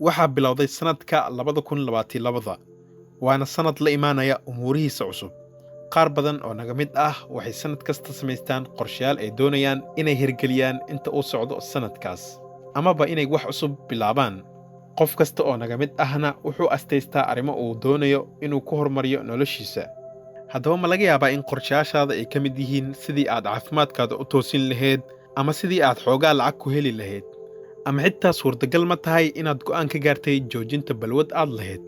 waxaa bilowday sanadka 2022 waana sanad la imaanaya umuurihiisa cusub. qaar badan oo naga mid ah waxay sanad kasta samaystaan qorshayaal ay doonayaan inay hirgeliyaan inta uu socdo sanadkaas, amaba inay wax cusub bilaabaan. qof kasta oo naga mid ahna wuxuu astaystaa arrimo uu doonayo inuu ku horumariyo noloshiisa. haddaba ma laga yaabaa in qorshayaashaada ay ka mid yihiin sidii aad caafimaadkaada u toosin lahayd, ama sidii aad xoogaa lacag ku heli lahayd, ama xitaa suurtagal ma tahay inaad go'aan ka gaartay joojinta balwad aad lahayd,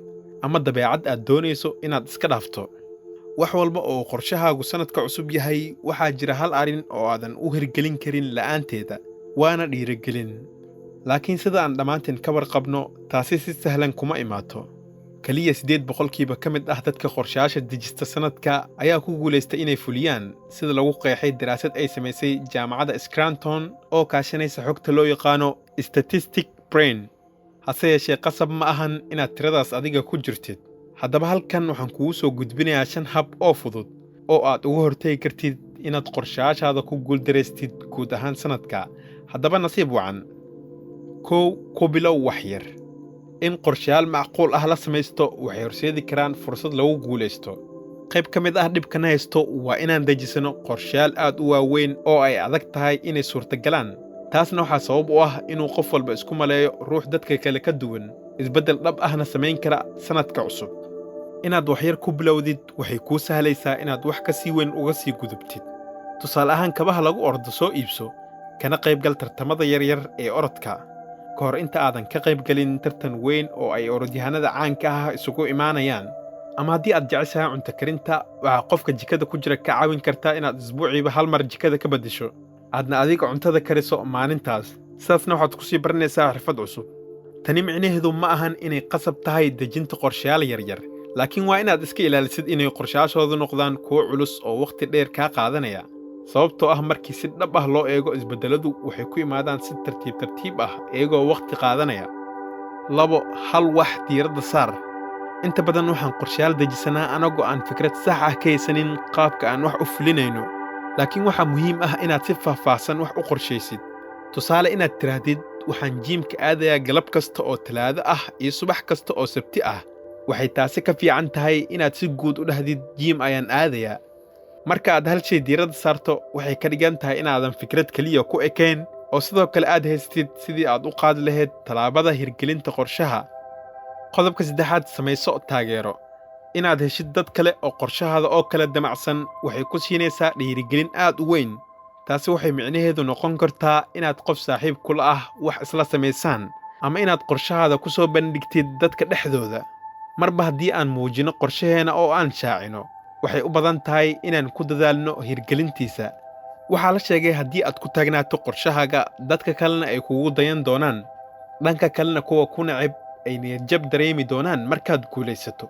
ama dabeecad aad doonayso inaad iska dhaafto. wax walba oo qorshahaagu sanadka cusub yahay, waxaa jira hal arrin oo aadan u hirgelin karin la'aanteeda, waana dhiirigelin. laakiin sida aan dhammaanteen ka warqabno, taasi si sahlan kuma imaato. kaliya 8% ka mid ah dadka qorshayaasha dejista sanadka ayaa ku guulaystay inay fuliyaan, sida lagu qeexay daraasad ay samaysay jaamacadda Scranton oo kaashanaysa xogta loo yaqaano Statistic Brain. hase yeeshee qasab ma ahan inaad tiradaas adiga ku jirtid. haddaba halkan waxaan kugu soo gudbinayaa 5 hab oo fudud oo aad uga hortagi kartid inaad qorshayaashaada ku guuldareystid guud ahaan sanadka. haddaba nasiib wacan. 1. ku bilow wax yar. in qorshayaal macquul ah la samaysto waxay horseedi karaan fursad lagu guulaysto. qayb ka mid ah dhibkana haysto waa inaan dejisano qorshayaal aad u waaweyn oo ay adag tahay inay suurtagalaan. taasna waxaa sabab u ah inuu qof walba isku maleeyo ruux dadka kale ka duwan, isbeddel dhab ahna samayn kara sanadka cusub. inaad waxyar ku bilowdid waxay kuu sahlaysaa inaad wax ka sii weyn uga sii gudubtid. tusaale ahaan, kabaha lagu ordo soo iibso, kana qaybgal tartamada yaryar ee orodka ka hor inta aadan ka qaybgelin tartan weyn oo ay orodyahanada caanka ah isugu imaanayaan. ama haddii aad jeceshahay cunto karinta, waxaa qofka jikada ku jira ka caawin kartaa inaad isbuuciiba hal mar jikada ka beddesho, aadna adiga cuntada kariso maalintaas. sidaasna waxaad ku sii baranaysaa xirfad cusub. tani micnaheedu ma ahan inay qasab tahay dejinta qorshayaal yaryar, laakiin waa inaad iska ilaalisid inay qorshayaashoodu noqdaan kuwo culus oo wakhti dheer kaa qaadanaya. sababtoo ah markii si dhab ah loo eego, isbeddeladu waxay ku imaadaan si tartiib ah iyagoo wakhti qaadanaya. 2. hal wax diiradda saar. inta badan waxaan qorshayaal dejisanaa anagoo aan fikrad sax ah ka haysanin qaabka aan wax u fulinayno. laakiin waxaa muhiim ah inaad si faahfaahsan wax u qorshaysid. tusaale, inaad tidhaahdid waxaan jiimka aadayaa galab kasta oo Talaado ah iyo subax kasta oo Sabti ah. waxay taasi ka fiican tahay inaad si guud u dhahdid jiim ayaan aadayaa. marka aad hal shay diiradda saarto, waxay ka dhigan tahay inaadan fikrad keliya ku ekayn, oo sidoo kale aad haystid sidii aad u qaadi lahayd tallaabada hirgelinta qorshaha. qodobka 3. samayso taageero. inaad heshid dad kale oo qorshahaada oo kala damacsan waxay ku siinaysaa dhiirigelin aad u weyn. taasi waxay micnaheedu noqon kartaa inaad qof saaxiib kula ah wax isla samaysaan, ama inaad qorshahaada ku soo bandhigtid dadka dhexdooda. marba haddii aan muujino qorshaheena oo aan shaacino, waxay u badan tahay inaan ku dadaalno hirgelintiisa. waxaa la sheegay haddii aad ku taagnaato qorshahaaga, dadka kalena ay kugu dayan doonaan. dhanka kalena kuwa ku nacib ay niyadjab dareemi doonaan markaad guulaysato.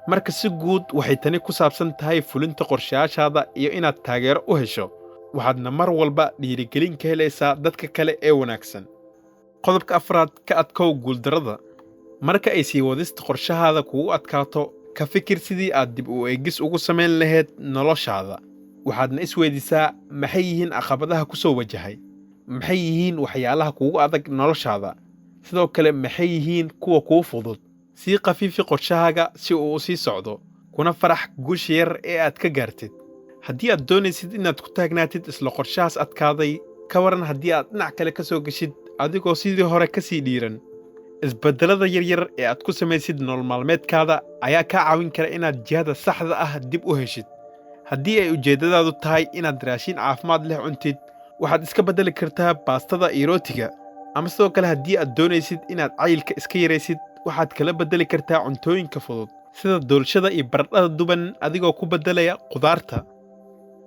marka si guud waxay tani ku saabsan tahay fulinta qorshayaashaada iyo inaad taageero u hesho. waxaadna mar walba dhiirigelin ka helaysaa dadka kale ee wanaagsan. qodobka 4. ka adkow guuldarrada. marka ay sii wadista qorshahaada kugu adkaato, ka fikir sidii aad dib u eegis ugu samayn lahayd noloshaada. waxaadna isweydiisaa, maxay yihiin caqabadaha ku soo wajahay? maxay yihiin waxyaalaha kugu adag noloshaada? sidoo kale, maxay yihiin kuwa kuu fudud? sii khafiifi qorshahaaga si uu u sii socdo, kuna farax guusha yar ee aad ka gaartid. haddii aad doonaysid inaad ku taagnaatid isla qorshahaas adkaaday, ka waran haddii aad dhinac kale ka soo geshid adigoo sidii hore ka sii dhiiran. isbeddelada yaryar ee aad ku samaysid nolol maalmeedkaada ayaa kaa caawin kara inaad jihada saxda ah dib u heshid. haddii ay ujeeddadaadu tahay inaad raashin caafimaad leh cuntid, waxaad iska beddeli kartaa baastada iyo rootiga. ama sidoo kale, haddii aad doonaysid inaad cayilka iska yaraysid, waxaad kala beddeli kartaa cuntooyinka fudud sida doolshada iyo baradhada duban adigoo ku beddelaya khudaarta.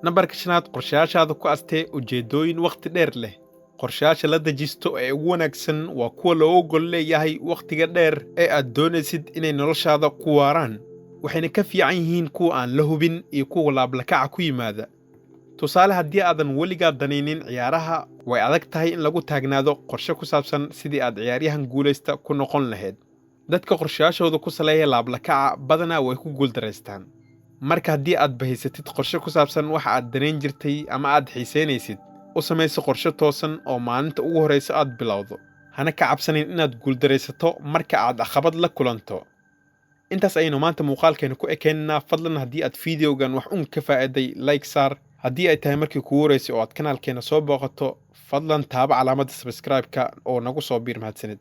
nambarka 5. qorshayaashaada ku astee ujeeddooyin wakhti dheer leh. qorshayaasha la dejisto ee ugu wanaagsan waa kuwa looga gol leeyahay wakhtiga dheer ee aad doonaysid inay noloshaada ku waaraan, waxayna ka fiican yihiin kuwa aan la hubin iyo kuwa laablakaca ku yimaada. tusaale, haddii aadan weligaa danaynin ciyaaraha, way adag tahay in lagu taagnaado qorshe ku saabsan sidii aad ciyaaryahan guulaysta ku noqon lahayd. dadka qorshayaashooda ku saleeya laablakaca badanaa way ku guuldaraystaan. marka haddii aad bahaysatid qorshe ku saabsan waxa aad danayn jirtay ama aad xiisaynaysid, u samayso qorshe toosan oo maalinta ugu horraysa aad bilowdo. hana ka cabsanin inaad guuldaraysato marka aad caqabad la kulanto. intaas ayaynu maanta muuqaalkeena ku ekeenna. fadlan haddii aad fiidiyogan wax ka faa'iiday like saar. haddii ay tahay markii kugu horeysay oo aad kanaalkeena soo booqato, fadlan taaba calaamadda subscribe-ka oo nagu soo biir. mahadsanid.